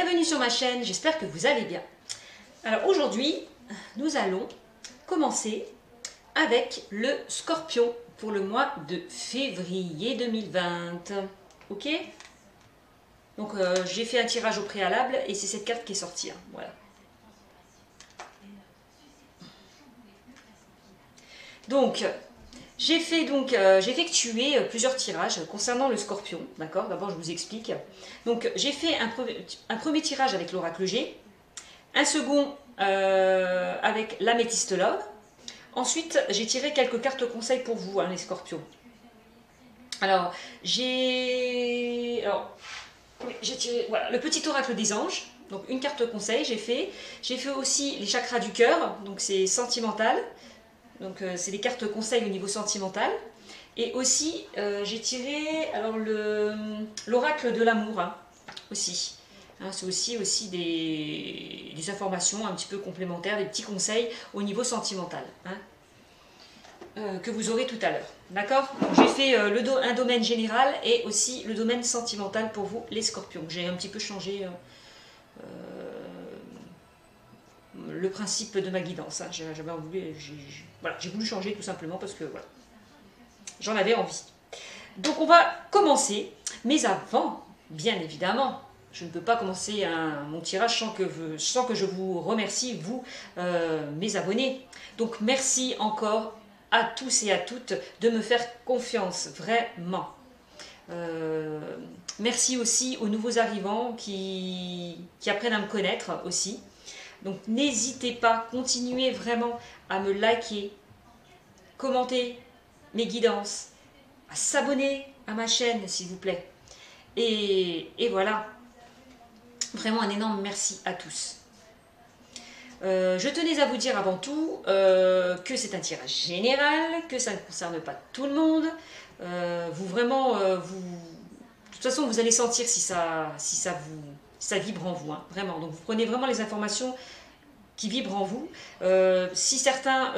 bienvenue sur ma chaîne, j'espère que vous allez bien. Alors aujourd'hui, nous allons commencer avec le Scorpion pour le mois de février 2020. Ok? Donc j'ai fait un tirage au préalable et c'est cette carte qui est sortie. Hein, voilà. Donc, j'ai effectué plusieurs tirages concernant le Scorpion, d'accord? D'abord, je vous explique. Donc, j'ai fait un premier tirage avec l'oracle G, un second avec l'améthyste Love. Ensuite, j'ai tiré quelques cartes conseils pour vous, hein, les Scorpions. Alors, j'ai tiré voilà, le petit oracle des anges, donc une carte conseil, j'ai fait. J'ai fait aussi les chakras du cœur, donc c'est sentimental. Donc c'est des cartes conseils au niveau sentimental. Et aussi j'ai tiré alors l'oracle de l'amour hein, aussi. Hein, c'est aussi des informations un petit peu complémentaires, des petits conseils au niveau sentimental hein, que vous aurez tout à l'heure. D'accord? J'ai fait un domaine général et aussi le domaine sentimental pour vous les scorpions. J'ai un petit peu changé le principe de ma guidance. Hein. J'ai voulu changer tout simplement parce que voilà, j'en avais envie. Donc on va commencer, mais avant, bien évidemment, je ne peux pas commencer mon tirage sans que je vous remercie, vous, mes abonnés. Donc merci encore à tous et à toutes de me faire confiance, vraiment. Merci aussi aux nouveaux arrivants qui apprennent à me connaître aussi. Donc n'hésitez pas, continuez vraiment à me liker, commenter mes guidances, à s'abonner à ma chaîne s'il vous plaît. Et voilà, vraiment un énorme merci à tous. Je tenais à vous dire avant tout que c'est un tirage général, que ça ne concerne pas tout le monde. De toute façon vous allez sentir si ça vibre en vous, hein, vraiment. Donc vous prenez vraiment les informations qui vibrent en vous. Si certains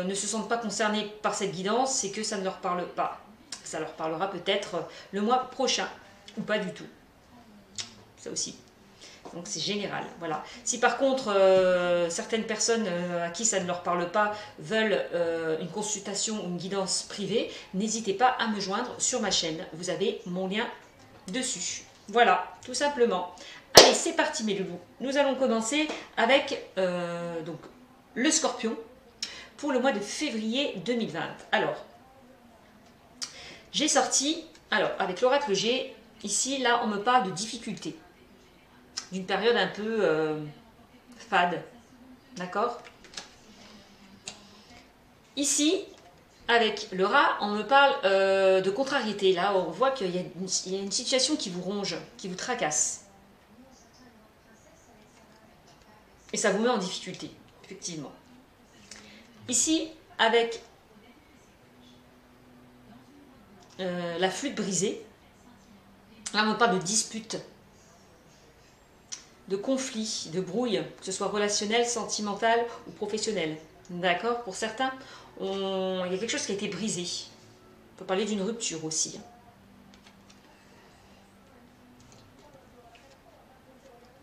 ne se sentent pas concernés par cette guidance, c'est que ça ne leur parle pas. Ça leur parlera peut-être le mois prochain, ou pas du tout. Ça aussi. Donc c'est général, voilà. Si par contre certaines personnes à qui ça ne leur parle pas veulent une consultation ou une guidance privée, n'hésitez pas à me joindre sur ma chaîne. Vous avez mon lien dessus. Voilà, tout simplement. Allez, c'est parti mes loulous. Nous allons commencer avec donc, le Scorpion pour le mois de février 2020. Alors, j'ai sorti, avec l'oracle G, ici, là, on me parle de difficultés. D'une période un peu fade. D'accord? Ici, avec le rat, on me parle de contrariété. Là, on voit qu'il y a une situation qui vous ronge, qui vous tracasse. Et ça vous met en difficulté, effectivement. Ici, avec la flûte brisée, là, on me parle de dispute, de conflit, de brouille, que ce soit relationnel, sentimental ou professionnel. D'accord? Pour certains, il y a quelque chose qui a été brisé. On peut parler d'une rupture aussi.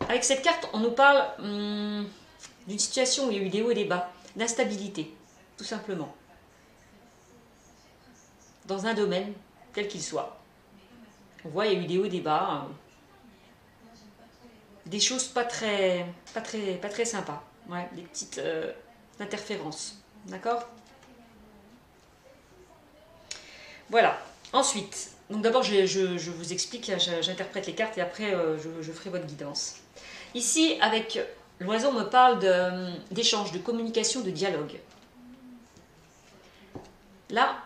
Avec cette carte, on nous parle d'une situation où il y a eu des hauts et des bas, d'instabilité, tout simplement. Dans un domaine, quel qu'il soit. On voit, il y a eu des hauts et des bas. Des choses pas très sympas. Ouais, des petites interférences. D'accord? Voilà. Ensuite, donc d'abord je vous explique, j'interprète les cartes et après je ferai votre guidance. Ici, avec l'oiseau, on me parle d'échange, de communication, de dialogue. Là,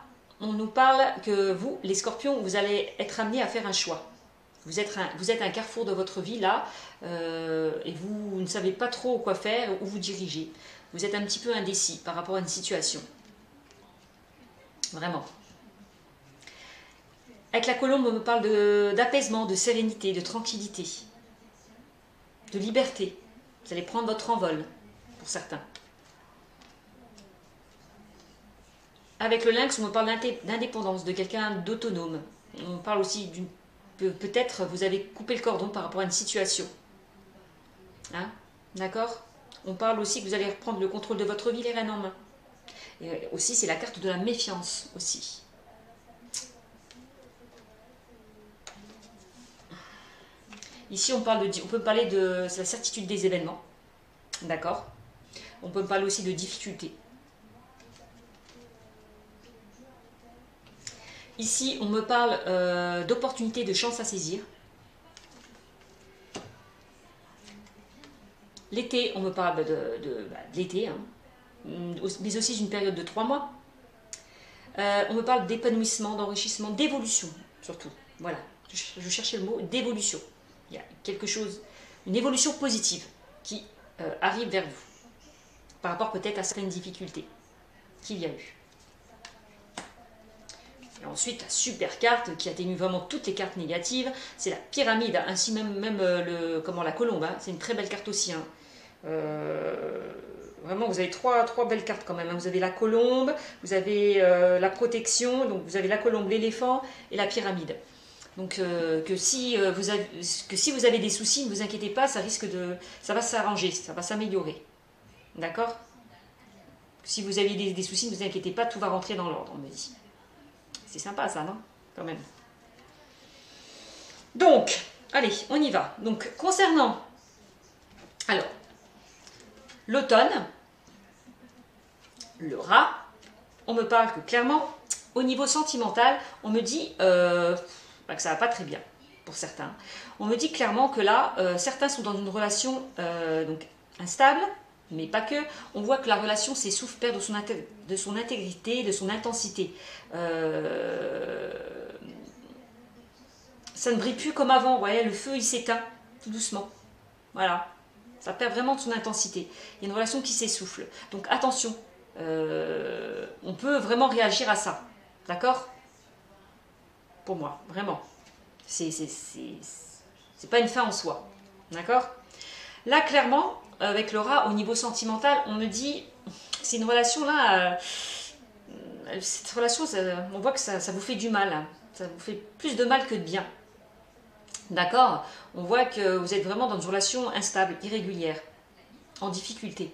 on nous parle que vous, les scorpions, vous allez être amenés à faire un choix. Vous êtes un carrefour de votre vie là, et vous ne savez pas trop quoi faire, où vous dirigez. Vous êtes un petit peu indécis par rapport à une situation. Vraiment. Avec la colombe, on me parle d'apaisement, de sérénité, de tranquillité, de liberté. Vous allez prendre votre envol, pour certains. Avec le lynx, on me parle d'indépendance, de quelqu'un d'autonome. On parle aussi d'une... Peut-être vous avez coupé le cordon par rapport à une situation. Hein, d'accord? On parle aussi que vous allez reprendre le contrôle de votre vie, les rênes en main. Et aussi, c'est la carte de la méfiance aussi. Ici, on peut parler de la certitude des événements. D'accord? On peut parler aussi de difficultés. Ici, on me parle d'opportunités, de chances à saisir. L'été, on me parle de l'été, hein, mais aussi d'une période de 3 mois. On me parle d'épanouissement, d'enrichissement, d'évolution, surtout. Voilà, je cherchais le mot d'évolution. Il y a quelque chose, une évolution positive qui arrive vers vous, par rapport peut-être à certaines difficultés qu'il y a eu. Et ensuite, la super carte qui atténue vraiment toutes les cartes négatives, c'est la pyramide, ainsi même la colombe, hein, c'est une très belle carte aussi. Hein. Vraiment, vous avez trois belles cartes quand même. Hein. Vous avez la colombe, vous avez la protection, donc vous avez la colombe, l'éléphant et la pyramide. Donc que si vous avez des soucis, ne vous inquiétez pas, ça va s'arranger, ça va s'améliorer. D'accord? Si vous avez des soucis, ne vous inquiétez pas, tout va rentrer dans l'ordre, on me dit. C'est sympa ça, non? Quand même. Donc, allez, on y va. Donc, concernant, alors, l'automne, le rat, on me parle que clairement, au niveau sentimental, on me dit que ça va pas très bien pour certains. On me dit clairement que là, certains sont dans une relation donc instable, mais pas que. On voit que la relation s'essouffle, perd de son intégrité, de son intensité. Ça ne brille plus comme avant, vous voyez, le feu il s'éteint tout doucement. Voilà, ça perd vraiment de son intensité. Il y a une relation qui s'essouffle. Donc attention, on peut vraiment réagir à ça. D'accord? Pour moi, vraiment. C'est pas une fin en soi. D'accord? Là, clairement, avec le rat, au niveau sentimental, on me dit, c'est une relation là, cette relation, on voit que ça vous fait du mal. Hein. Ça vous fait plus de mal que de bien. D'accord? On voit que vous êtes vraiment dans une relation instable, irrégulière, en difficulté.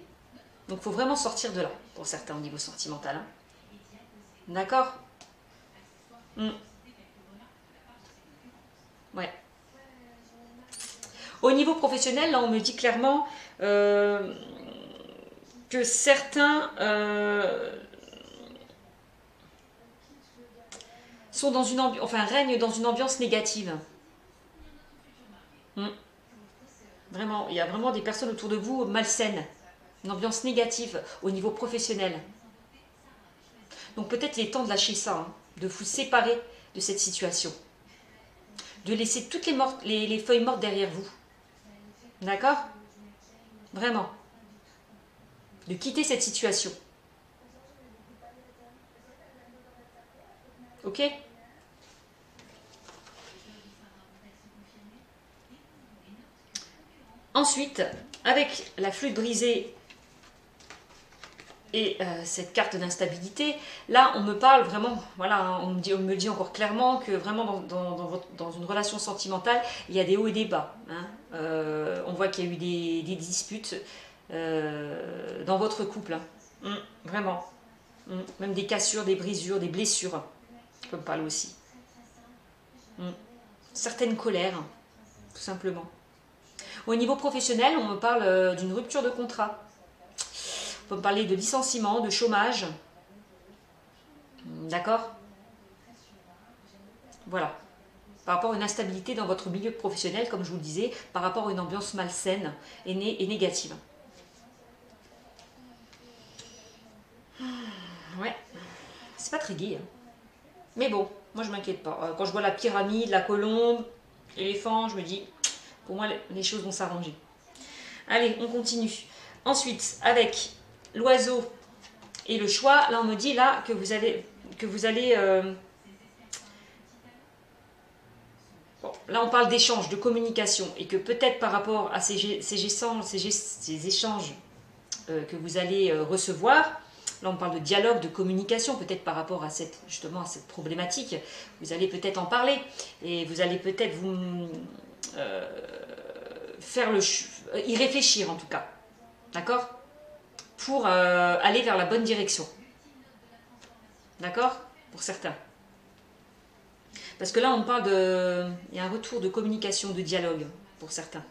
Donc il faut vraiment sortir de là, pour certains, au niveau sentimental. Hein. D'accord? Ouais. Au niveau professionnel, là, on me dit clairement que certains sont dans une règnent dans une ambiance négative. Vraiment, il y a vraiment des personnes autour de vous malsaines, une ambiance négative au niveau professionnel. Donc peut-être il est temps de lâcher ça, hein, de vous séparer de cette situation, de laisser toutes les feuilles mortes derrière vous. D'accord? Vraiment. De quitter cette situation. Ok? Ensuite, avec la flûte brisée et cette carte d'instabilité, là on me parle vraiment, voilà, on me dit encore clairement que vraiment dans une relation sentimentale, il y a des hauts et des bas. Hein. On voit qu'il y a eu des disputes dans votre couple. Hein. Vraiment. Même des cassures, des brisures, des blessures. On peut me parler aussi. Certaines colères, tout simplement. Au niveau professionnel, on me parle d'une rupture de contrat. On peut me parler de licenciement, de chômage. D'accord? Voilà. Par rapport à une instabilité dans votre milieu professionnel, comme je vous le disais, par rapport à une ambiance malsaine et négative. Ouais. C'est pas très gai. Hein. Mais bon, moi je m'inquiète pas. Quand je vois la pyramide, la colombe, l'éléphant, je me dis, pour moi les choses vont s'arranger. Allez, on continue. Ensuite, avec l'oiseau et le choix, là on me dit là que vous allez bon, là on parle d'échange, de communication, et que peut-être par rapport à ces échanges que vous allez recevoir, là on parle de dialogue, de communication, peut-être par rapport à justement à cette problématique, vous allez peut-être en parler, et vous allez peut-être y réfléchir en tout cas. D'accord? Pour aller vers la bonne direction. D'accord? Pour certains. Parce que là, on parle de... Il y a un retour de communication, de dialogue, pour certains.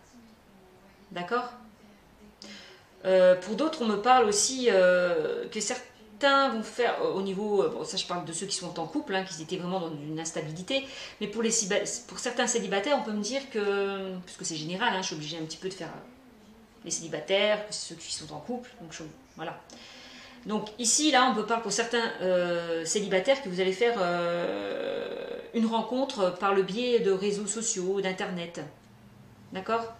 D'accord? Pour d'autres, on me parle aussi que certains vont faire, au niveau... Bon, ça, je parle de ceux qui sont en couple, hein, qui étaient vraiment dans une instabilité. Mais pour certains célibataires, on peut me dire que... Puisque c'est général, hein, je suis obligée un petit peu de faire les célibataires, ceux qui sont en couple. Donc, voilà. Donc ici, là, on peut parler pour certains célibataires que vous allez faire une rencontre par le biais de réseaux sociaux, d'internet. D'accord?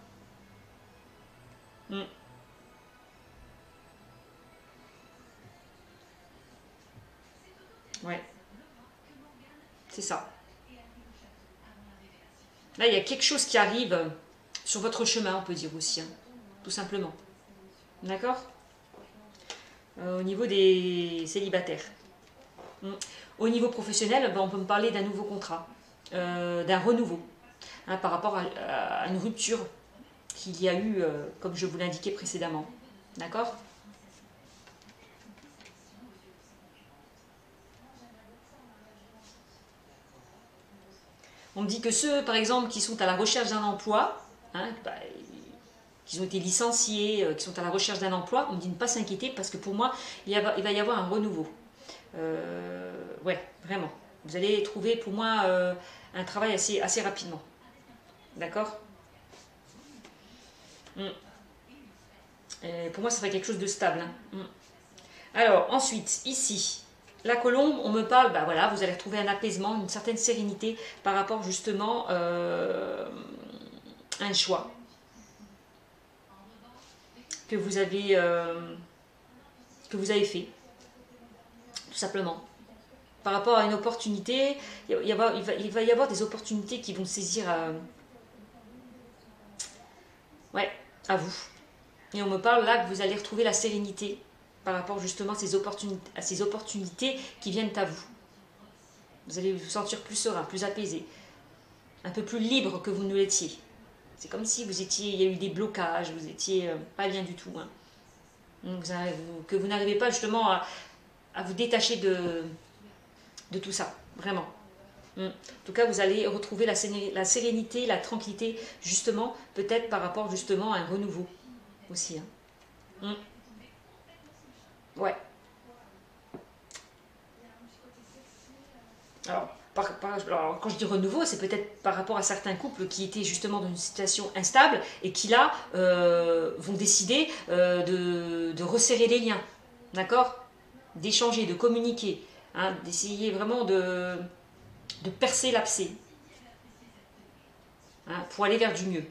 Mm. Ouais. C'est ça. Là, il y a quelque chose qui arrive sur votre chemin, on peut dire aussi. Hein, tout simplement. D'accord? Au niveau des célibataires. Mm. Au niveau professionnel, ben, on peut me parler d'un nouveau contrat, d'un renouveau, hein, par rapport à une rupture qu'il y a eu, comme je vous l'indiquais précédemment. D'accord? On me dit que ceux, par exemple, qui sont à la recherche d'un emploi, hein, bah, qui ont été licenciés, qui sont à la recherche d'un emploi, on me dit de ne pas s'inquiéter parce que pour moi, il va y avoir un renouveau. Ouais, vraiment. Vous allez trouver pour moi un travail assez rapidement. D'accord? Mm. Pour moi, ça serait quelque chose de stable. Hein. Mm. Alors, ensuite, ici, la colombe, on me parle, bah voilà, vous allez retrouver un apaisement, une certaine sérénité par rapport justement à un choix que vous avez fait, tout simplement. Par rapport à une opportunité, il va y avoir des opportunités qui vont saisir ouais, à vous. Et on me parle là que vous allez retrouver la sérénité par rapport justement à ces opportunités qui viennent à vous. Vous allez vous sentir plus serein, plus apaisé, un peu plus libre que vous ne l'étiez. C'est comme si il y a eu des blocages, vous étiez pas bien du tout. Hein. Que vous n'arrivez pas justement à vous détacher de tout ça, vraiment. En tout cas, vous allez retrouver la sérénité, la tranquillité, justement, peut-être par rapport justement à un renouveau aussi. Hein. Ouais. Alors, quand je dis renouveau, c'est peut-être par rapport à certains couples qui étaient justement dans une situation instable et qui là vont décider de resserrer les liens, d'accord? D'échanger, de communiquer, hein, d'essayer vraiment de percer l'abcès, hein, pour aller vers du mieux.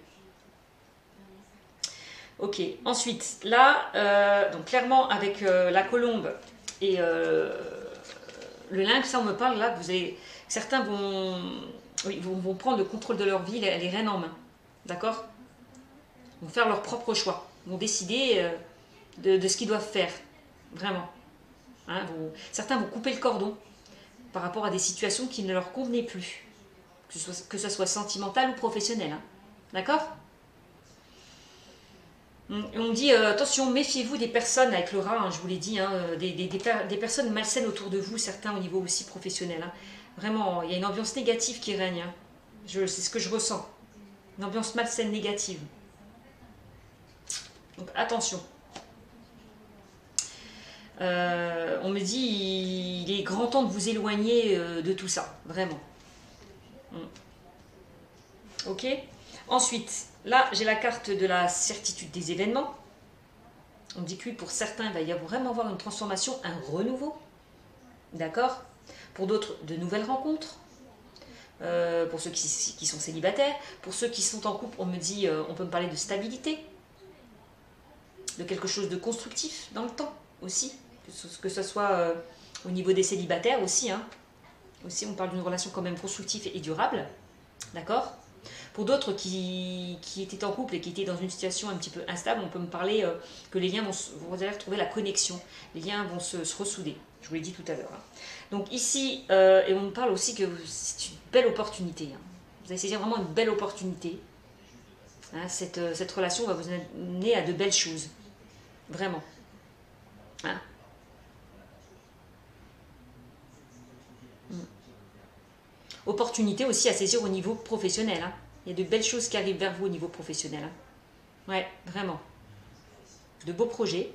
Ok, ensuite, là, donc clairement avec la colombe et le lynx, ça on me parle là que vous avez, certains vont prendre le contrôle de leur vie, les rênes en main, d'accord? Vont faire leur propre choix, vont décider de ce qu'ils doivent faire, vraiment. Hein, certains vont couper le cordon par rapport à des situations qui ne leur convenaient plus, que ce soit sentimental ou professionnel, hein, d'accord? On me dit, attention, méfiez-vous des personnes avec le rat, hein, je vous l'ai dit, hein, des personnes malsaines autour de vous, certains au niveau aussi professionnel. Hein. Vraiment, il y a une ambiance négative qui règne. Hein. C'est ce que je ressens. Une ambiance malsaine négative. Donc attention. On me dit, il est grand temps de vous éloigner de tout ça, vraiment. Ok. Ensuite, là, j'ai la carte de la certitude des événements. On dit que oui, pour certains, il va y avoir vraiment avoir une transformation, un renouveau. D'accord? Pour d'autres, de nouvelles rencontres. Pour ceux qui sont célibataires. Pour ceux qui sont en couple, on me dit, on peut me parler de stabilité. De quelque chose de constructif dans le temps aussi. Que ce soit au niveau des célibataires aussi. Hein. Aussi, on parle d'une relation quand même constructive et durable. D'accord? Pour d'autres qui étaient en couple et qui étaient dans une situation un petit peu instable, on peut me parler que les liens vous allez retrouver la connexion. Les liens vont se ressouder. Je vous l'ai dit tout à l'heure. Hein. Donc ici, et on me parle aussi que c'est une belle opportunité. Hein. Vous allez saisir vraiment une belle opportunité. Hein, cette relation va vous amener à de belles choses. Vraiment. Hein. Opportunité aussi à saisir au niveau professionnel. Hein. Il y a de belles choses qui arrivent vers vous au niveau professionnel. Hein. Ouais, vraiment. De beaux projets.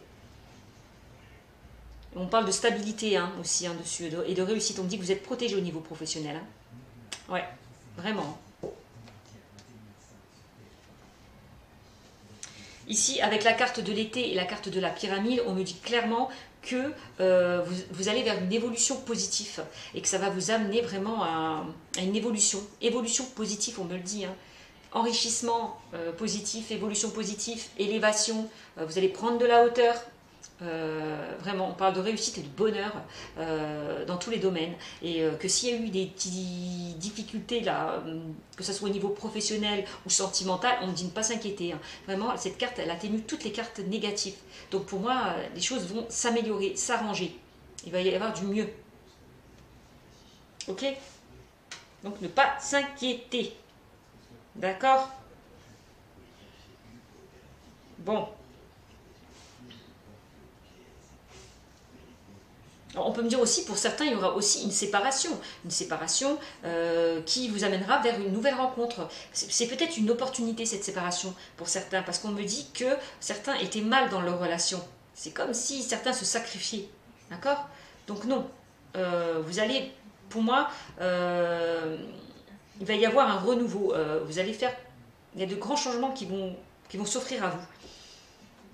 On parle de stabilité hein, aussi hein, dessus et de réussite. On dit que vous êtes protégé au niveau professionnel. Hein. Ouais, vraiment. Ici, avec la carte de l'été et la carte de la pyramide, on me dit clairement que vous allez vers une évolution positive et que ça va vous amener vraiment à une évolution. Évolution positive, on me le dit. Hein. Enrichissement positif, évolution positive, élévation. Vous allez prendre de la hauteur. Vraiment, on parle de réussite et de bonheur dans tous les domaines. Et que s'il y a eu des petites difficultés, là, que ce soit au niveau professionnel ou sentimental, on me dit de ne pas s'inquiéter. Hein. Vraiment, cette carte, elle atténue toutes les cartes négatives. Donc pour moi, les choses vont s'améliorer, s'arranger. Il va y avoir du mieux. Ok? Donc ne pas s'inquiéter. D'accord? Bon. On peut me dire aussi, pour certains, il y aura aussi une séparation qui vous amènera vers une nouvelle rencontre. C'est peut-être une opportunité, cette séparation, pour certains, parce qu'on me dit que certains étaient mal dans leur relation. C'est comme si certains se sacrifiaient, d'accord? Donc non, vous allez, pour moi, il va y avoir un renouveau. Vous allez faire, il y a de grands changements qui vont s'offrir à vous.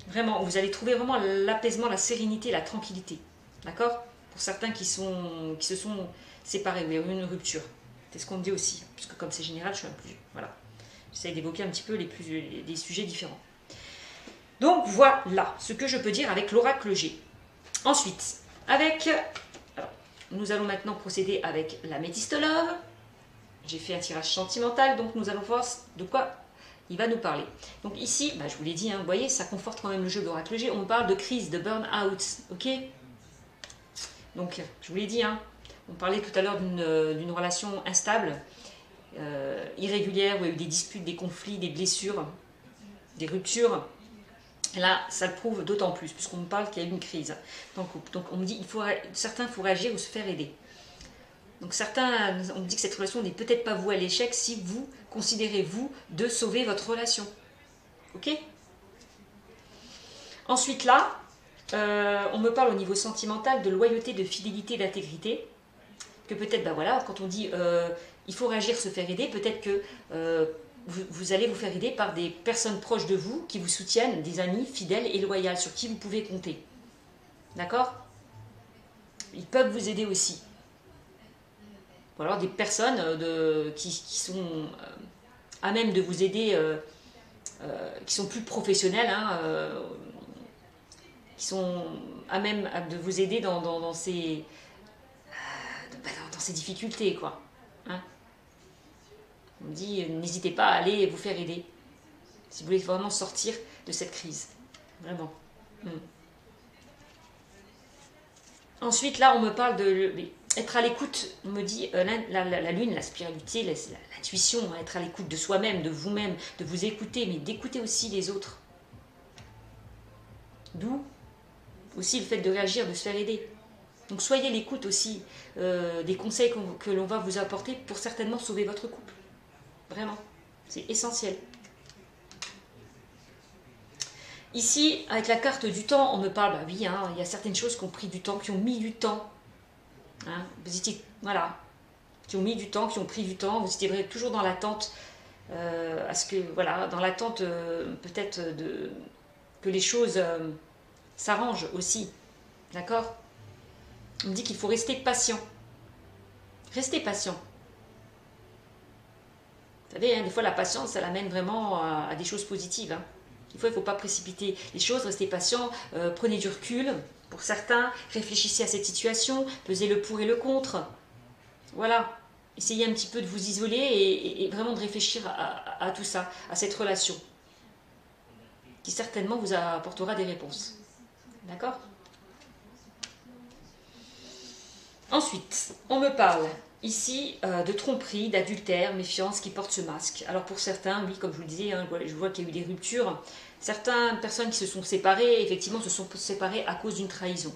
Vraiment, vous allez trouver vraiment l'apaisement, la sérénité, la tranquillité, d'accord? Pour certains qui se sont séparés, ou il y a eu une rupture. C'est ce qu'on me dit aussi, puisque comme c'est général, je suis un plus... Voilà. J'essaie d'évoquer un petit peu des sujets différents. Donc voilà ce que je peux dire avec l'oracle G. Ensuite, nous allons maintenant procéder avec la Métiste Love. J'ai fait un tirage sentimental, donc nous allons voir de quoi il va nous parler. Donc ici, je vous l'ai dit, hein, vous voyez, ça conforte quand même le jeu de l'oracle G. On parle de crise, de burn-out, ok? Donc, je vous l'ai dit, hein, on parlait tout à l'heure d'une relation instable, irrégulière, où il y a eu des disputes, des conflits, des blessures, des ruptures. Et là, ça le prouve d'autant plus, puisqu'on me parle qu'il y a eu une crise. Donc on me dit, certains, il faut réagir ou se faire aider. Donc certains, on me dit que cette relation n'est peut-être pas vouée à l'échec si vous considérez, vous, de sauver votre relation. Ok? Ensuite là, on me parle au niveau sentimental de loyauté, de fidélité, d'intégrité. Que peut-être, voilà, quand on dit il faut réagir, se faire aider, peut-être que vous allez vous faire aider par des personnes proches de vous qui vous soutiennent, des amis fidèles et loyaux sur qui vous pouvez compter. D'accord? Ils peuvent vous aider aussi. Ou alors des personnes qui sont à même de vous aider, qui sont plus professionnelles, hein, qui sont à même de vous aider dans ces difficultés, quoi. Hein, on me dit, n'hésitez pas à aller vous faire aider, si vous voulez vraiment sortir de cette crise. Vraiment. Ensuite, là, on me parle de être à l'écoute. On me dit, la lune, la spiritualité, l'intuition, être à l'écoute de soi-même, de vous-même, de vous écouter, mais d'écouter aussi les autres. D'où aussi le fait de réagir, de se faire aider. Donc soyez l'écoute aussi des conseils que l'on va vous apporter pour certainement sauver votre couple. Vraiment, c'est essentiel. Ici, avec la carte du temps, on me parle, oui, hein, il y a certaines choses qui ont pris du temps, qui ont mis du temps. Hein, vous étiez, voilà, qui ont mis du temps, qui ont pris du temps, vous étiez toujours dans l'attente, à ce que, voilà, dans l'attente peut-être que les choses s'arrangent aussi. D'accord? On me dit qu'il faut rester patient. Restez patient. Vous savez, hein, des fois la patience, elle amène vraiment à des choses positives. Hein. Des fois, il ne faut pas précipiter les choses, restez patient, prenez du recul. Pour certains, réfléchissez à cette situation, pesez le pour et le contre. Voilà. Essayez un petit peu de vous isoler et vraiment de réfléchir à tout ça, à cette relation, qui certainement vous apportera des réponses. D'accord? Ensuite, on me parle ici de tromperie, d'adultère, méfiance qui porte ce masque. Alors pour certains, oui, comme je vous le disais, hein, je vois qu'il y a eu des ruptures. Certaines personnes qui se sont séparées, effectivement, se sont séparées à cause d'une trahison.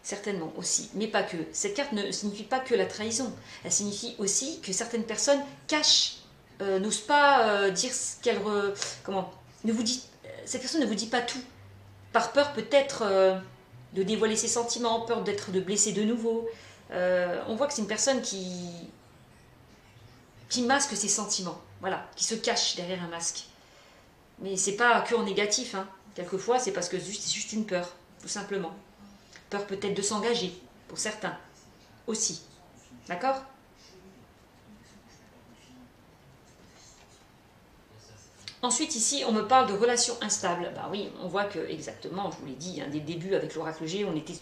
Certainement aussi, mais pas que. Cette carte ne signifie pas que la trahison. Elle signifie aussi que certaines personnes cachent, n'osent pas dire ce qu'elles... comment ne vous dit, cette personne ne vous dit pas tout. Par peur peut-être de dévoiler ses sentiments, peur d'être de blesser de nouveau. On voit que c'est une personne qui masque ses sentiments, voilà, qui se cache derrière un masque. Mais c'est pas que en négatif, hein. Quelquefois c'est parce que c'est juste une peur, tout simplement. Peur peut-être de s'engager, pour certains, aussi. D'accord? Ensuite, ici, on me parle de relations instables. Bah oui, on voit que, exactement, je vous l'ai dit, hein, dès le début, avec l'oracle G, on était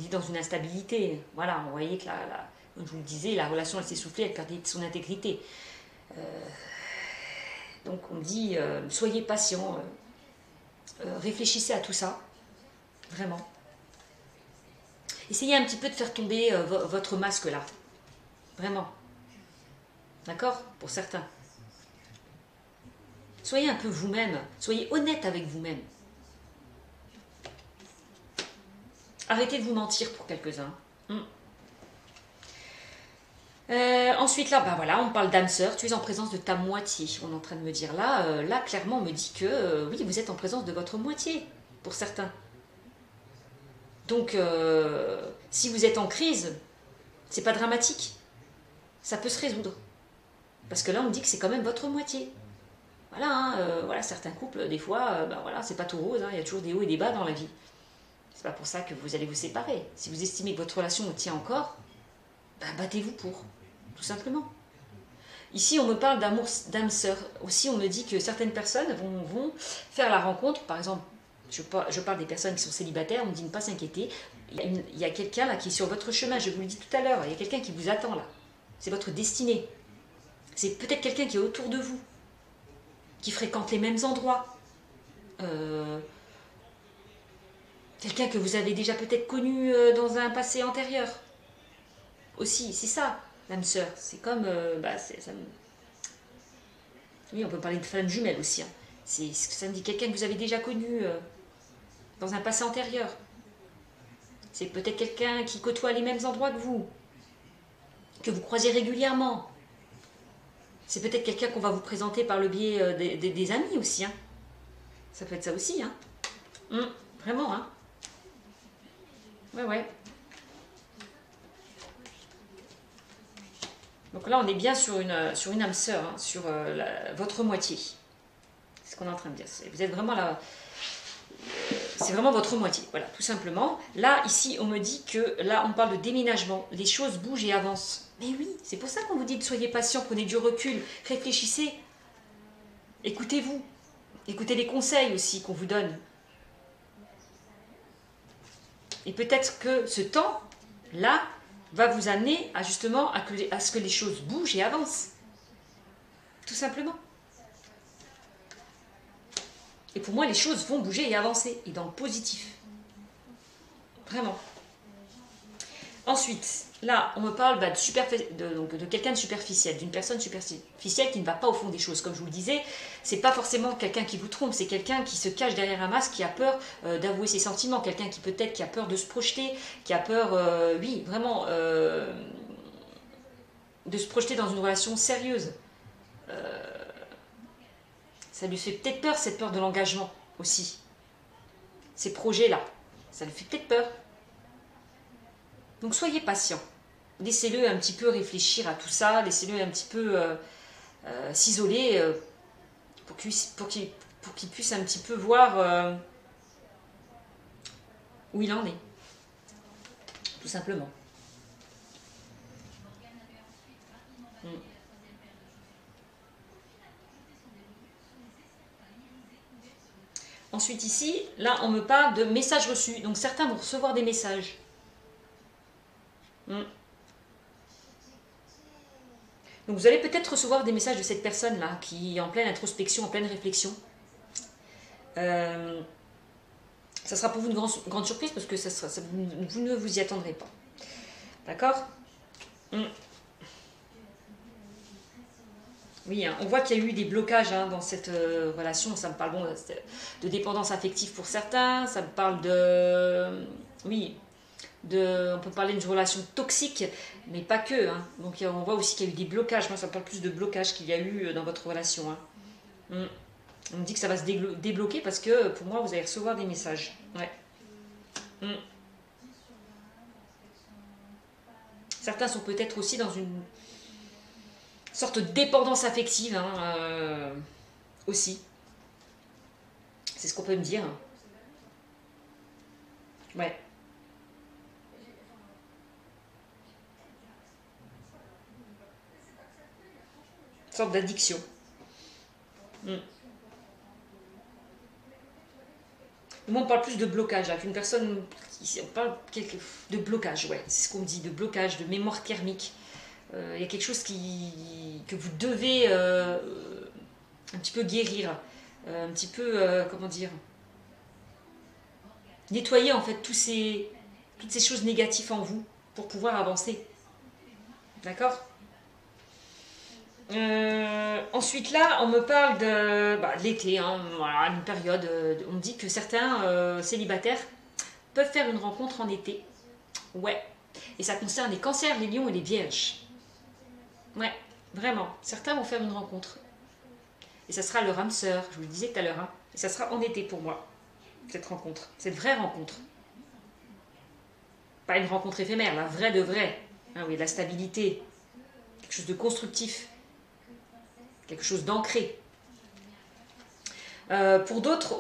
dans une instabilité. Voilà, on voyait que, comme je vous le disais, la relation, elle s'essoufflait, elle perdait son intégrité. Donc, on me dit, soyez patient, réfléchissez à tout ça, vraiment. Essayez un petit peu de faire tomber votre masque là. Vraiment. D'accord? Pour certains. Soyez un peu vous-même. Soyez honnête avec vous-même. Arrêtez de vous mentir pour quelques-uns. Ensuite, là, bah voilà, on parle d'âme sœur. Tu es en présence de ta moitié. On est en train de me dire là, là clairement, on me dit que oui, vous êtes en présence de votre moitié, pour certains. Donc, si vous êtes en crise, c'est pas dramatique. Ça peut se résoudre. Parce que là, on me dit que c'est quand même votre moitié. Voilà, hein, voilà, certains couples, des fois, bah voilà, c'est pas tout rose, hein, il y a toujours des hauts et des bas dans la vie. C'est pas pour ça que vous allez vous séparer. Si vous estimez que votre relation tient encore, bah battez-vous pour, tout simplement. Ici, on me parle d'amour, d'âme sœur. Aussi, on me dit que certaines personnes vont faire la rencontre, par exemple, je parle des personnes qui sont célibataires, on me dit ne pas s'inquiéter. Il y a quelqu'un là qui est sur votre chemin, je vous le dis tout à l'heure, il y a quelqu'un qui vous attend là. C'est votre destinée. C'est peut-être quelqu'un qui est autour de vous, qui fréquente les mêmes endroits. Quelqu'un que vous avez déjà peut-être connu dans un passé antérieur. Aussi, c'est ça, l'âme sœur. C'est comme... oui, on peut parler de flamme jumelle aussi. Hein. Ça me dit quelqu'un que vous avez déjà connu dans un passé antérieur. C'est peut-être quelqu'un qui côtoie les mêmes endroits que vous croisez régulièrement. C'est peut-être quelqu'un qu'on va vous présenter par le biais des amis aussi. Hein. Ça peut être ça aussi. Hein. Vraiment. Hein. Ouais. Donc là, on est bien sur une âme sœur, hein, sur votre moitié. C'est ce qu'on est en train de dire. Vous êtes vraiment là... c'est vraiment votre moitié, voilà, tout simplement. Là, ici, on me dit que, là, on parle de déménagement. Les choses bougent et avancent. Mais oui, c'est pour ça qu'on vous dit de soyez patient, prenez du recul, réfléchissez. Écoutez-vous. Écoutez les conseils aussi qu'on vous donne. Et peut-être que ce temps-là va vous amener à justement à ce que les choses bougent et avancent. Tout simplement. Et pour moi, les choses vont bouger et avancer, et dans le positif. Vraiment. Ensuite, là, on me parle de quelqu'un de superficiel, d'une personne superficielle qui ne va pas au fond des choses. Comme je vous le disais, c'est pas forcément quelqu'un qui vous trompe, c'est quelqu'un qui se cache derrière un masque, qui a peur d'avouer ses sentiments, quelqu'un qui a peur de se projeter, qui a peur, oui, vraiment, de se projeter dans une relation sérieuse. Ça lui fait peut-être peur, cette peur de l'engagement aussi. Ces projets-là, ça lui fait peut-être peur. Donc soyez patient. Laissez-le un petit peu réfléchir à tout ça, laissez-le un petit peu s'isoler pour qu'il puisse un petit peu voir où il en est. Tout simplement. Ensuite ici, là on me parle de messages reçus. Donc certains vont recevoir des messages. Donc vous allez peut-être recevoir des messages de cette personne-là qui est en pleine introspection, en pleine réflexion. Ça sera pour vous une grande surprise parce que vous ne vous y attendrez pas. D'accord? Oui, hein, on voit qu'il y a eu des blocages hein, dans cette relation. Ça me parle bon, de dépendance affective pour certains. Ça me parle de... Oui, on peut parler d'une relation toxique, mais pas que. Hein. Donc on voit aussi qu'il y a eu des blocages. Moi, ça me parle plus de blocages qu'il y a eu dans votre relation. Hein. Mm. On me dit que ça va se débloquer parce que pour moi, vous allez recevoir des messages. Ouais. Mm. Certains sont peut-être aussi dans une sorte de dépendance affective hein, aussi. C'est ce qu'on peut me dire. Ouais. Une sorte d'addiction. Mm. Moi, on parle plus de blocage, avec une personne, on parle de blocage, ouais, c'est ce qu'on me dit, de blocage, de mémoire karmique. Il y a quelque chose que vous devez un petit peu guérir, un petit peu, comment dire, nettoyer en fait toutes ces choses négatives en vous pour pouvoir avancer. D'accord. Ensuite là, on me parle de l'été, hein, voilà, une période. On me dit que certains célibataires peuvent faire une rencontre en été. Ouais. Et ça concerne les cancers, les lions et les vierges. Ouais, vraiment. Certains vont faire une rencontre. Et ça sera leur âme sœur, je vous le disais tout à l'heure. Hein. Et ça sera en été pour moi, cette rencontre. Cette vraie rencontre. Pas une rencontre éphémère, la vraie de vraie. Ah oui, la stabilité. Quelque chose de constructif. Quelque chose d'ancré. Pour d'autres,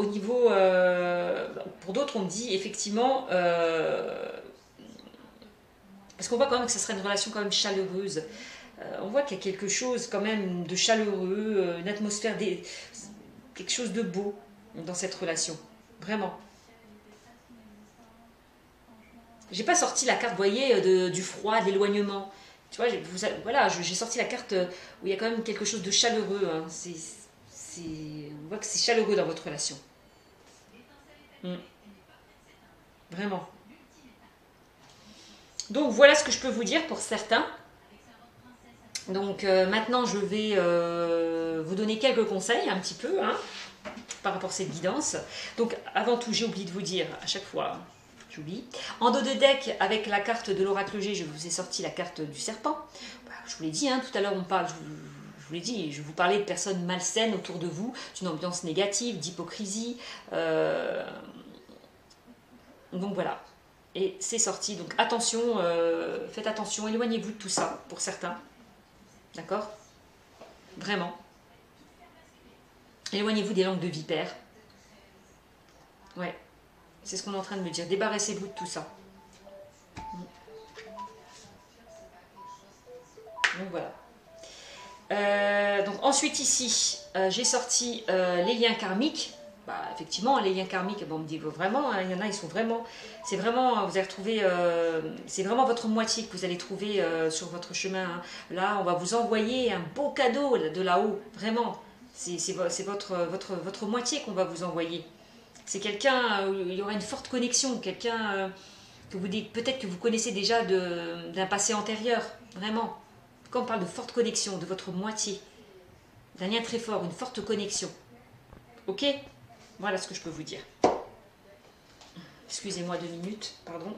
pour d'autres, on me dit effectivement, parce qu'on voit quand même que ça serait une relation quand même chaleureuse. On voit qu'il y a quelque chose quand même de chaleureux, une atmosphère, quelque chose de beau dans cette relation. Vraiment. J'ai pas sorti la carte, vous voyez, du froid, de l'éloignement. Tu vois, voilà, j'ai sorti la carte où il y a quand même quelque chose de chaleureux. Hein. On voit que c'est chaleureux dans votre relation. Mm. Vraiment. Donc voilà ce que je peux vous dire pour certains. Donc maintenant je vais vous donner quelques conseils un petit peu hein, par rapport à cette guidance. Donc avant tout j'ai oublié de vous dire à chaque fois, j'oublie. En dos de deck avec la carte de l'oracle G, je vous ai sorti la carte du serpent. Bah, je vous l'ai dit hein, tout à l'heure on parle, je vous l'ai dit, je vous parlais de personnes malsaines autour de vous, d'une ambiance négative, d'hypocrisie. Donc voilà. Et c'est sorti. Donc attention, faites attention, éloignez-vous de tout ça pour certains. D'accord. Vraiment. Éloignez-vous des langues de vipère. Ouais. C'est ce qu'on est en train de me dire. Débarrassez-vous de tout ça. Donc voilà. Donc ensuite ici, j'ai sorti les liens karmiques. Bah, effectivement, les liens karmiques, bon, on me dit vraiment, hein, il y en a, ils sont vraiment, c'est vraiment, vous allez retrouver, c'est vraiment votre moitié que vous allez trouver sur votre chemin. Hein. Là, on va vous envoyer un beau cadeau de là-haut, vraiment. C'est votre moitié qu'on va vous envoyer. C'est quelqu'un où il y aura une forte connexion, quelqu'un que vous peut-être que vous connaissez déjà d'un passé antérieur, vraiment. Quand on parle de forte connexion, de votre moitié, d'un lien très fort, une forte connexion. Ok ? Voilà ce que je peux vous dire. Excusez-moi 2 minutes, pardon.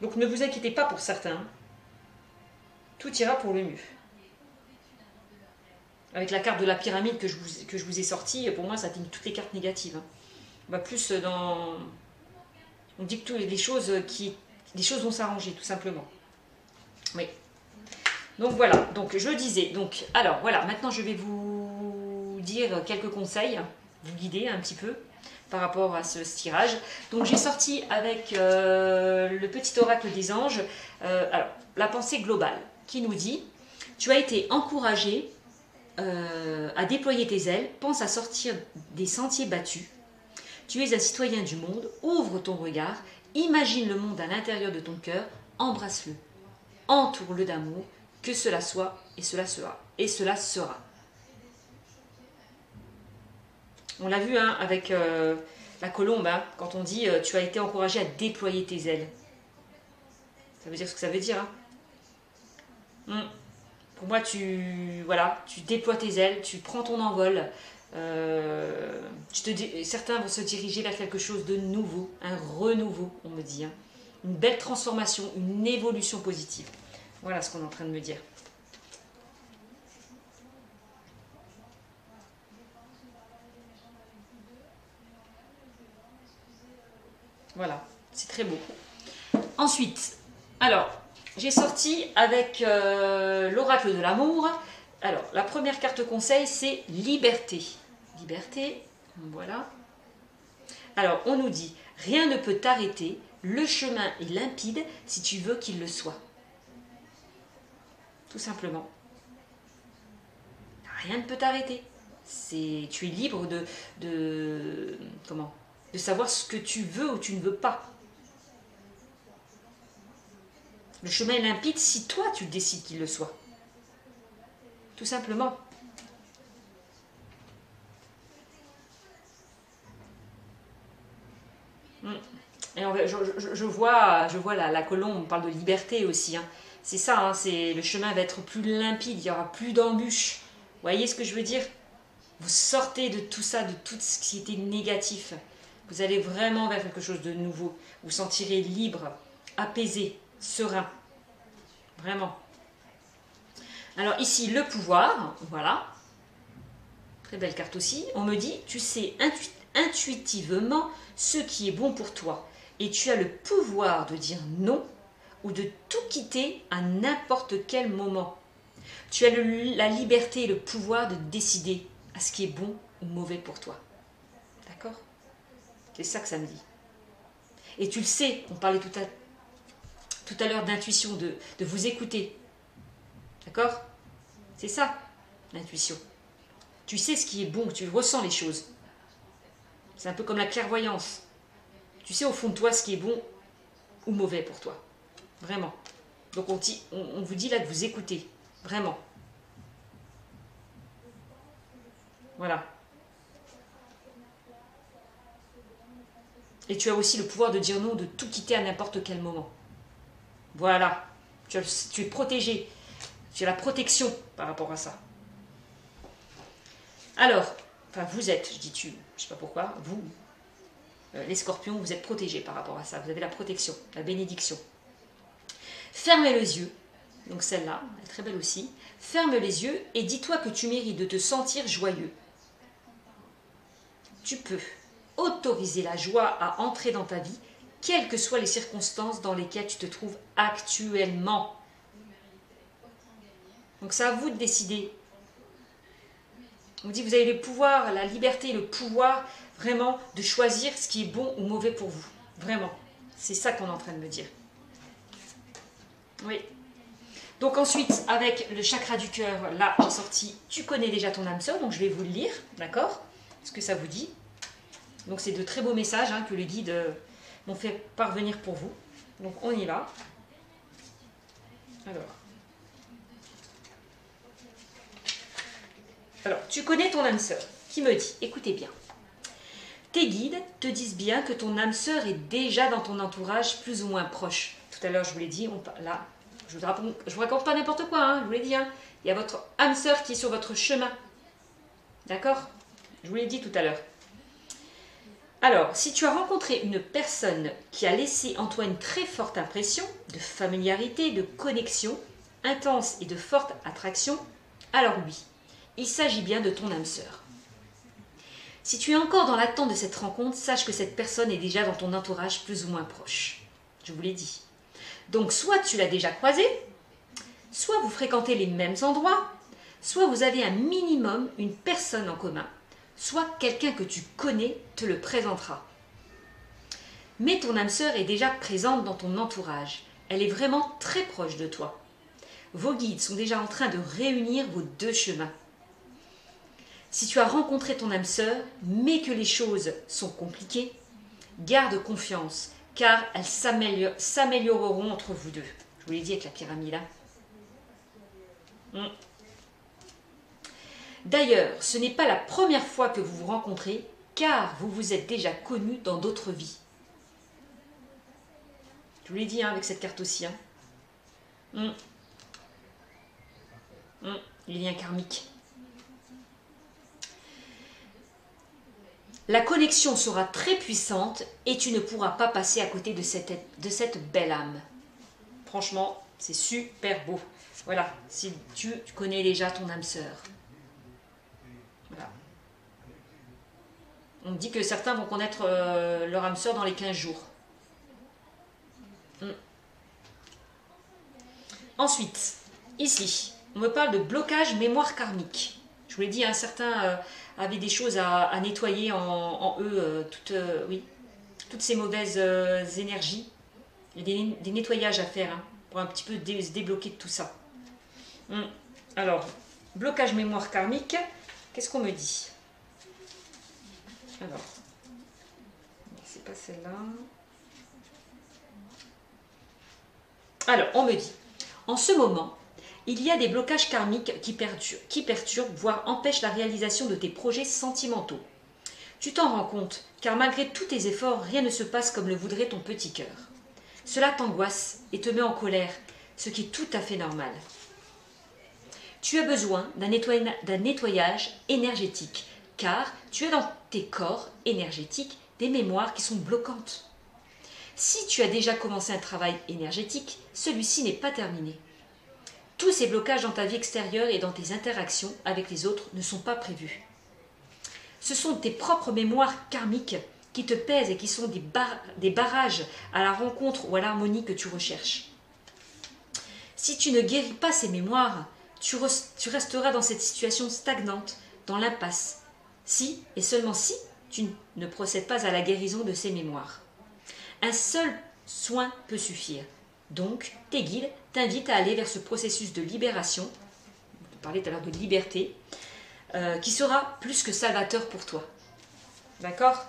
Donc ne vous inquiétez pas pour certains. Tout ira pour le mieux. Avec la carte de la pyramide que je vous ai sortie, pour moi ça atteint toutes les cartes négatives. Hein. On va plus dans... On dit que les choses vont s'arranger, tout simplement. Oui. Donc voilà, donc je disais, donc alors voilà, maintenant je vais vous dire quelques conseils, vous guider un petit peu par rapport à ce tirage. Donc j'ai sorti avec le petit oracle des anges, alors la pensée globale qui nous dit, tu as été encouragé à déployer tes ailes, pense à sortir des sentiers battus, tu es un citoyen du monde, ouvre ton regard, imagine le monde à l'intérieur de ton cœur, embrasse-le, entoure-le d'amour, que cela soit et cela sera. Et cela sera. On l'a vu hein, avec la colombe, hein, quand on dit tu as été encouragé à déployer tes ailes. Ça veut dire ce que ça veut dire. Hein. Pour moi, tu déploies tes ailes, tu prends ton envol. Certains vont se diriger vers quelque chose de nouveau, un renouveau, on me dit. Hein. Une belle transformation, une évolution positive. Voilà ce qu'on est en train de me dire. Voilà, c'est très beau. Ensuite, alors, j'ai sorti avec l'oracle de l'amour. Alors, la première carte conseil, c'est liberté. Liberté, voilà. Alors, on nous dit, rien ne peut t'arrêter, le chemin est limpide si tu veux qu'il le soit. Tout simplement. Rien ne peut t'arrêter. Tu es libre de savoir ce que tu veux ou tu ne veux pas. Le chemin est limpide si toi tu décides qu'il le soit. Tout simplement. Et je vois la colombe, on parle de liberté aussi. Hein. C'est ça, hein, le chemin va être plus limpide, il n'y aura plus d'embûches. Vous voyez ce que je veux dire? Vous sortez de tout ça, de tout ce qui était négatif. Vous allez vraiment vers quelque chose de nouveau. Vous vous sentirez libre, apaisé, serein. Vraiment. Alors ici, le pouvoir, voilà. Très belle carte aussi. On me dit, tu sais intuitivement ce qui est bon pour toi. Et tu as le pouvoir de dire non ou de tout quitter à n'importe quel moment. Tu as la liberté et le pouvoir de décider à ce qui est bon ou mauvais pour toi. D'accord? C'est ça que ça me dit. Et tu le sais, on parlait tout à l'heure d'intuition, de vous écouter. D'accord? C'est ça, l'intuition. Tu sais ce qui est bon, tu ressens les choses. C'est un peu comme la clairvoyance. Tu sais au fond de toi ce qui est bon ou mauvais pour toi. Vraiment. Donc on vous dit là de vous écouter. Vraiment. Voilà. Et tu as aussi le pouvoir de dire non, de tout quitter à n'importe quel moment. Voilà. Tu es protégé. Tu as la protection par rapport à ça. Alors, enfin vous êtes, je dis tu, je ne sais pas pourquoi, vous, les scorpions, vous êtes protégés par rapport à ça. Vous avez la protection, la bénédiction. Fermez les yeux. Donc celle-là, elle est très belle aussi. Ferme les yeux et dis-toi que tu mérites de te sentir joyeux. Tu peux autoriser la joie à entrer dans ta vie, quelles que soient les circonstances dans lesquelles tu te trouves actuellement. Donc c'est à vous de décider. On dit vous avez le pouvoir, la liberté, le pouvoir vraiment de choisir ce qui est bon ou mauvais pour vous. Vraiment. C'est ça qu'on est en train de me dire. Oui. Donc ensuite, avec le chakra du cœur, là, j'ai sorti « Tu connais déjà ton âme sœur », donc je vais vous le lire, d'accord? Ce que ça vous dit. Donc c'est de très beaux messages hein, que les guides m'ont fait parvenir pour vous. Donc on y va. Alors, tu connais ton âme sœur, qui me dit, écoutez bien, tes guides te disent bien que ton âme sœur est déjà dans ton entourage plus ou moins proche. Tout à l'heure, je vous l'ai dit, là, je vous raconte pas n'importe quoi, hein, je vous l'ai dit, hein, il y a votre âme sœur qui est sur votre chemin. D'accord? Je vous l'ai dit tout à l'heure. Alors, si tu as rencontré une personne qui a laissé en toi une très forte impression de familiarité, de connexion intense et de forte attraction, alors oui, il s'agit bien de ton âme sœur. Si tu es encore dans l'attente de cette rencontre, sache que cette personne est déjà dans ton entourage plus ou moins proche. Je vous l'ai dit. Donc, soit tu l'as déjà croisée, soit vous fréquentez les mêmes endroits, soit vous avez un minimum une personne en commun, soit quelqu'un que tu connais te le présentera. Mais ton âme sœur est déjà présente dans ton entourage. Elle est vraiment très proche de toi. Vos guides sont déjà en train de réunir vos deux chemins. Si tu as rencontré ton âme sœur, mais que les choses sont compliquées, garde confiance, car elles s'amélioreront entre vous deux. Je vous l'ai dit avec la pyramide. Hein. D'ailleurs, ce n'est pas la première fois que vous vous rencontrez, car vous vous êtes déjà connus dans d'autres vies. Je vous l'ai dit avec cette carte aussi. Les liens karmiques. La connexion sera très puissante et tu ne pourras pas passer à côté de cette belle âme. Franchement, c'est super beau. Voilà, si tu connais déjà ton âme sœur. Voilà. On dit que certains vont connaître leur âme sœur dans les 15 jours. Ensuite, ici, on me parle de blocage mémoire karmique. Je vous l'ai dit, certains avaient des choses à nettoyer en eux, toutes ces mauvaises énergies. Il y a des nettoyages à faire pour un petit peu se débloquer de tout ça. Alors, blocage mémoire karmique, qu'est-ce qu'on me dit? Alors, c'est pas celle-là. Alors, on me dit, en ce moment, il y a des blocages karmiques qui perturbent, voire empêchent la réalisation de tes projets sentimentaux. Tu t'en rends compte, car malgré tous tes efforts, rien ne se passe comme le voudrait ton petit cœur. Cela t'angoisse et te met en colère, ce qui est tout à fait normal. Tu as besoin d'un nettoyage énergétique, car tu as dans tes corps énergétiques des mémoires qui sont bloquantes. Si tu as déjà commencé un travail énergétique, celui-ci n'est pas terminé. Tous ces blocages dans ta vie extérieure et dans tes interactions avec les autres ne sont pas prévus. Ce sont tes propres mémoires karmiques qui te pèsent et qui sont des barrages à la rencontre ou à l'harmonie que tu recherches. Si tu ne guéris pas ces mémoires, tu resteras dans cette situation stagnante, dans l'impasse, si et seulement si tu ne procèdes pas à la guérison de ces mémoires. Un seul soin peut suffire. Donc, tes guides t'invitent à aller vers ce processus de libération, on parlait tout à l'heure de liberté, qui sera plus que salvateur pour toi. D'accord?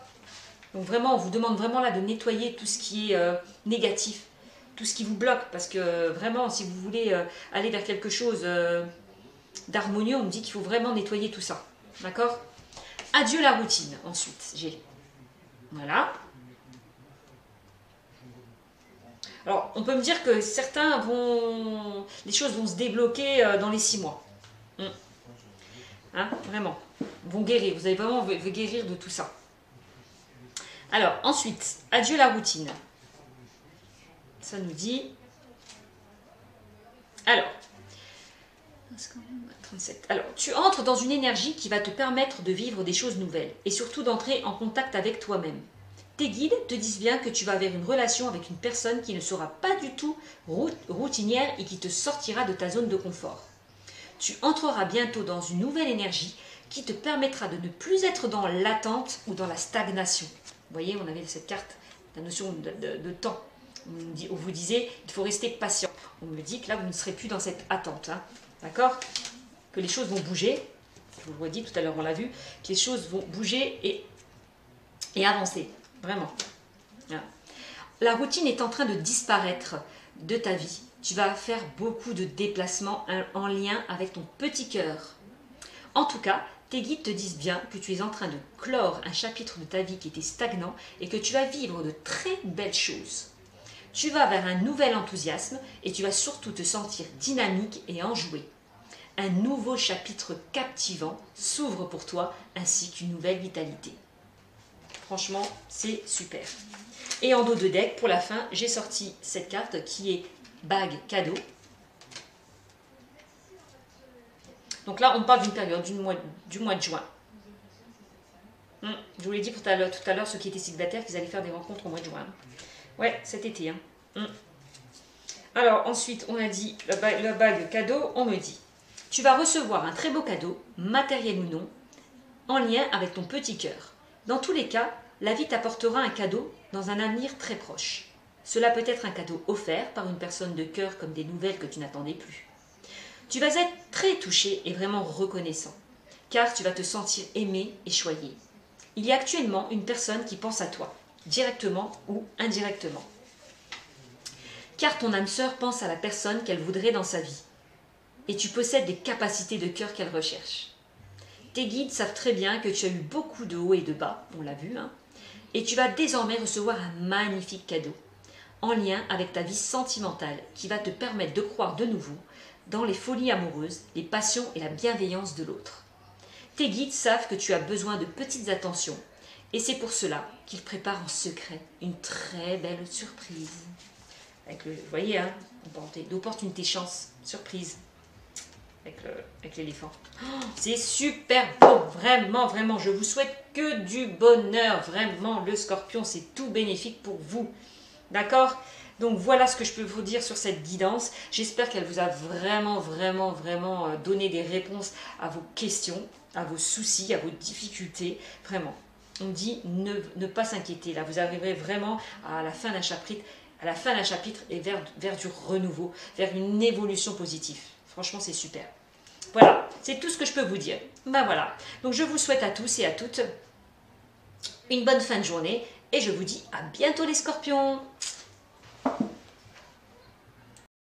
Donc vraiment, on vous demande vraiment là de nettoyer tout ce qui est négatif, tout ce qui vous bloque, parce que vraiment, si vous voulez aller vers quelque chose d'harmonieux, on me dit qu'il faut vraiment nettoyer tout ça. D'accord? Adieu la routine, ensuite, j'ai. Voilà. Alors, on peut me dire que certains les choses vont se débloquer dans les 6 mois. Vraiment. Vont guérir. Vous allez vraiment guérir de tout ça. Alors, ensuite, adieu la routine. Ça nous dit... Alors, 37. Alors, tu entres dans une énergie qui va te permettre de vivre des choses nouvelles et surtout d'entrer en contact avec toi-même. Tes guides te disent bien que tu vas vers une relation avec une personne qui ne sera pas du tout routinière et qui te sortira de ta zone de confort. Tu entreras bientôt dans une nouvelle énergie qui te permettra de ne plus être dans l'attente ou dans la stagnation. Vous voyez, on avait cette carte, la notion de temps. On vous disait, il faut rester patient. On me dit que là, vous ne serez plus dans cette attente. D'accord? Que les choses vont bouger. Je vous le redis, tout à l'heure, on l'a vu. Que les choses vont bouger et avancer. Vraiment. Voilà. La routine est en train de disparaître de ta vie. Tu vas faire beaucoup de déplacements en lien avec ton petit cœur. En tout cas, tes guides te disent bien que tu es en train de clore un chapitre de ta vie qui était stagnant et que tu vas vivre de très belles choses. Tu vas vers un nouvel enthousiasme et tu vas surtout te sentir dynamique et enjoué. Un nouveau chapitre captivant s'ouvre pour toi ainsi qu'une nouvelle vitalité. Franchement, c'est super. Et en dos de deck, pour la fin, j'ai sorti cette carte qui est bague cadeau. Donc là, on parle d'une période du mois de juin. Je vous l'ai dit tout à l'heure, ceux qui étaient célibataires, qu'ils allaient faire des rencontres au mois de juin. Ouais, cet été. Alors, ensuite, on a dit la bague cadeau, on me dit, tu vas recevoir un très beau cadeau, matériel ou non, en lien avec ton petit cœur. Dans tous les cas, la vie t'apportera un cadeau dans un avenir très proche. Cela peut être un cadeau offert par une personne de cœur comme des nouvelles que tu n'attendais plus. Tu vas être très touché et vraiment reconnaissant, car tu vas te sentir aimé et choyé. Il y a actuellement une personne qui pense à toi, directement ou indirectement. Car ton âme sœur pense à la personne qu'elle voudrait dans sa vie. Et tu possèdes des capacités de cœur qu'elle recherche. Tes guides savent très bien que tu as eu beaucoup de hauts et de bas, on l'a vu, hein, et tu vas désormais recevoir un magnifique cadeau en lien avec ta vie sentimentale qui va te permettre de croire de nouveau dans les folies amoureuses, les passions et la bienveillance de l'autre. Tes guides savent que tu as besoin de petites attentions et c'est pour cela qu'ils préparent en secret une très belle surprise. Avec le, vous voyez, hein, d'opportunité chance, surprise, avec l'éléphant. Oh, c'est super beau, vraiment, vraiment. Je vous souhaite que du bonheur, vraiment. Le scorpion, c'est tout bénéfique pour vous. D'accord? Donc voilà ce que je peux vous dire sur cette guidance. J'espère qu'elle vous a vraiment, vraiment, vraiment donné des réponses à vos questions, à vos soucis, à vos difficultés. Vraiment. On dit ne pas s'inquiéter. Là, vous arriverez vraiment à la fin d'un chapitre, et vers du renouveau, vers une évolution positive. Franchement, c'est super. Voilà, c'est tout ce que je peux vous dire. Ben voilà. Donc je vous souhaite à tous et à toutes une bonne fin de journée et je vous dis à bientôt les scorpions.